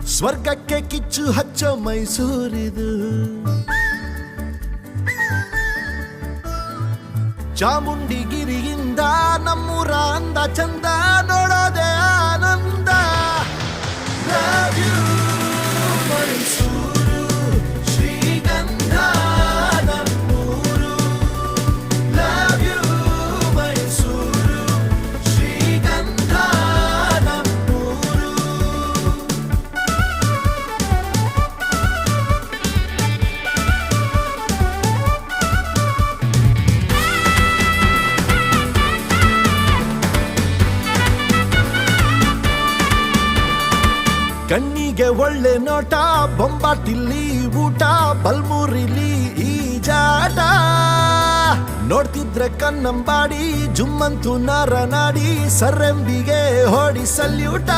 ಸ್ವರ್ಗಕ್ಕೆ ಕಿಚ್ಚು ಹಚ್ಚೋ ಮೈಸೂರಿದು. ಚಾಮುಂಡಿಗಿರಿಯಿಂದ ನಮ್ಮೂರ ಅಂದ ಚಂದ ನೋಡೋದೆ ಆನಂದ. Love you, ಮೈಸೂರು, ಶ್ರೀಗಂಧ ನಮ್ಮೂರು. Love you, ಮೈಸೂರು, ಶ್ರೀಗಂಧ ನಮ್ಮೂರು. ಕಣ್ಣಿಗೆ ಒಳ್ಳೆ ನೋಟ, ಬೊಂಬಾಟಿಲ್ಲಿ ಊಟ, ಬಲ್ಮೂರಿಲಿ ಈಜಾಟ. ನೋಡ್ತಿದ್ರೆ ಕನ್ನಂಬಾಡಿ, ಜುಮ್ಮಂತು ನರನಾಡಿ, ಸರ್ರೆಂಬಿಗೆ ಹೊಡಿ ಸಲ್ಯೂಟ.